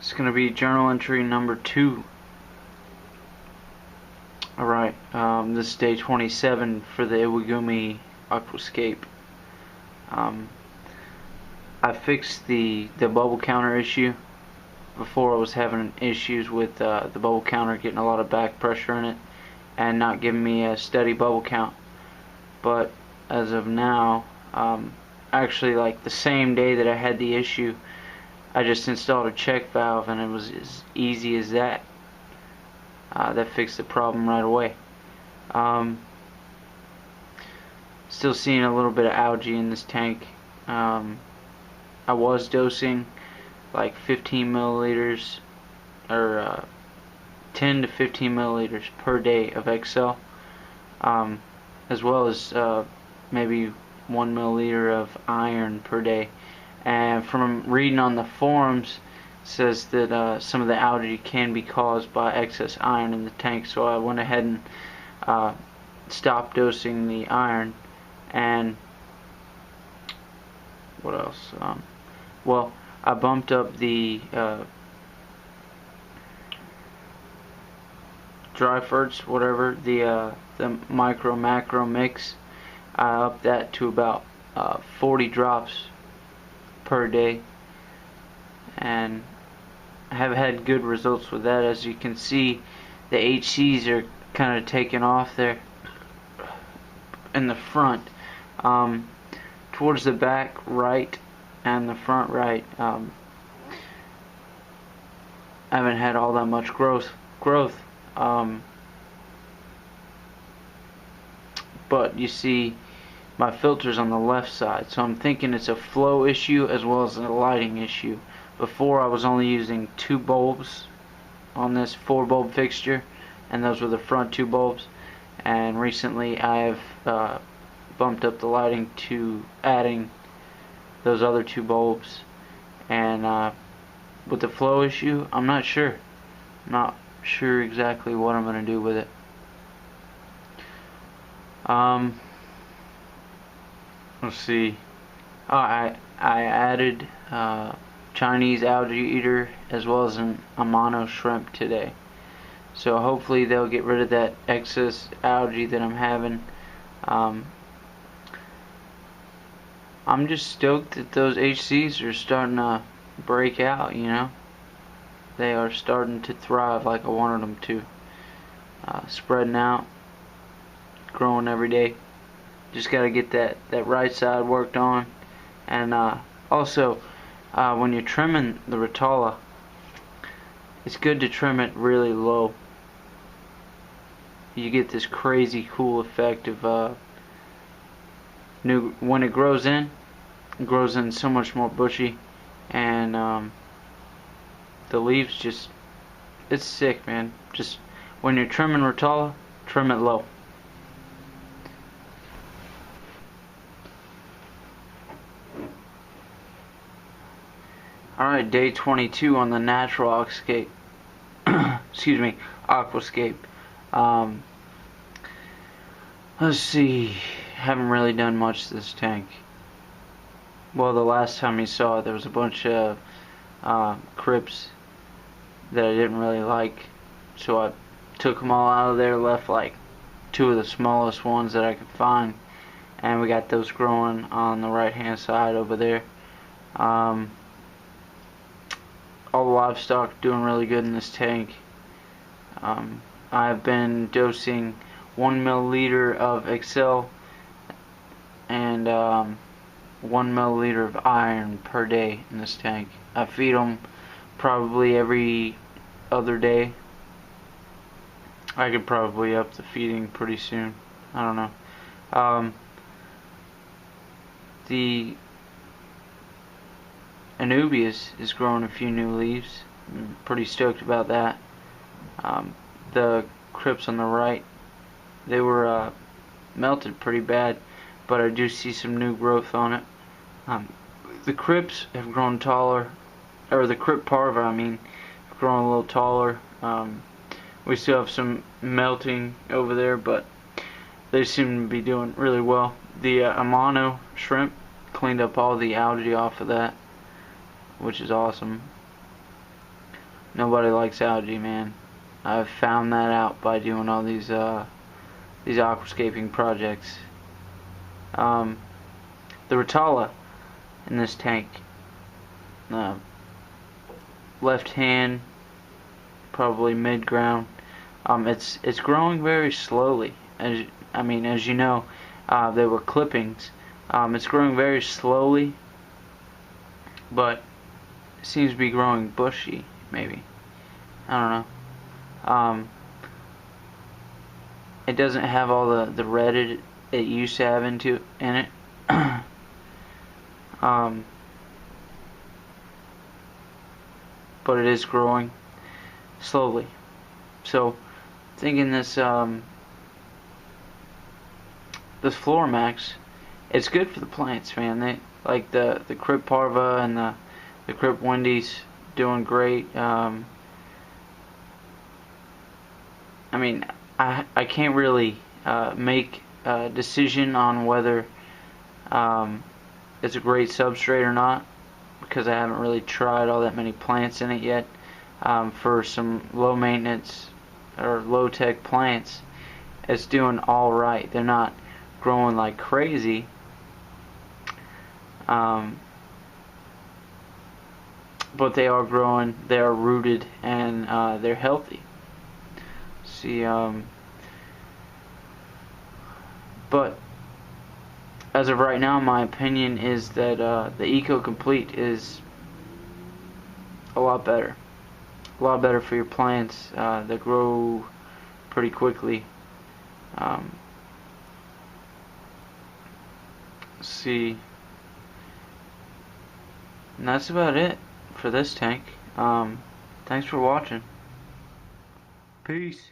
It's going to be journal entry number 2. Alright, this is day 27 for the Iwagumi aquascape. I fixed the bubble counter issue. Before I was having issues with the bubble counter getting a lot of back pressure in it and not giving me a steady bubble count. But as of now, actually like the same day that I had the issue, I just installed a check valve and it was as easy as that. That fixed the problem right away. Still seeing a little bit of algae in this tank. I was dosing like 15 milliliters or 10 to 15 milliliters per day of XL, as well as maybe 1 milliliter of iron per day. And from reading on the forums, it says that some of the algae can be caused by excess iron in the tank, so I went ahead and stopped dosing the iron. And what else? Well, I bumped up the dry ferts, whatever, the micro macro mix. I upped that to about 40 drops per day, and I have had good results with that. As you can see, the HCs are kind of taking off there in the front. Towards the back right and the front right, I haven't had all that much growth. But you see my filters on the left side, so I'm thinking it's a flow issue as well as a lighting issue. Before I was only using 2 bulbs on this 4 bulb fixture, and those were the front 2 bulbs, and recently I have bumped up the lighting to adding those other 2 bulbs. And with the flow issue, I'm not sure exactly what I'm going to do with it. Let's see. I added Chinese algae eater as well as an Amano shrimp today, so hopefully they'll get rid of that excess algae that I'm having. I'm just stoked that those HCs are starting to break out, you know. They are starting to thrive like I wanted them to. Spreading out, growing every day. Just got to get that right side worked on. And also, when you're trimming the Rotala, it's good to trim it really low. You get this crazy cool effect of when it grows in so much more bushy, and the leaves just, it's sick, man. Just when you're trimming Rotala, trim it low. Alright, day 22 on the natural aquascape. Excuse me, aquascape. Let's see, haven't really done much to this tank. Well, the last time you saw it, there was a bunch of crypts that I didn't really like, so I took them all out of there, left like 2 of the smallest ones that I could find, and we got those growing on the right hand side over there. All the livestock doing really good in this tank. I've been dosing 1 milliliter of XL and 1 milliliter of iron per day in this tank. I feed them probably every other day. I could probably up the feeding pretty soon. I don't know. The Anubias is growing a few new leaves. I'm pretty stoked about that. The crypts on the right, they were melted pretty bad, but I do see some new growth on it. The crypts have grown taller, or the crypt parva, I mean, have grown a little taller. We still have some melting over there, but they seem to be doing really well. The Amano shrimp cleaned up all the algae off of that, which is awesome. Nobody likes algae, man. I've found that out by doing all these aquascaping projects. Um, the Rotala in this tank, uh, left hand, probably mid ground. It's growing very slowly. As you know, they were clippings. It's growing very slowly, but it seems to be growing bushy. Maybe, I don't know. It doesn't have all the red it used to have in it. But it is growing slowly. So, thinking this floramax, it's good for the plants, man. They like the crypt parva and the crypt wendy's doing great. I mean, I can't really make a decision on whether it's a great substrate or not, because I haven't really tried all that many plants in it yet. For some low maintenance or low tech plants, it's doing alright. They're not growing like crazy. But they are growing, they are rooted, and they're healthy. See, but as of right now, my opinion is that the Eco Complete is a lot better. A lot better for your plants that grow pretty quickly. See, and that's about it for this tank. Thanks for watching. Peace.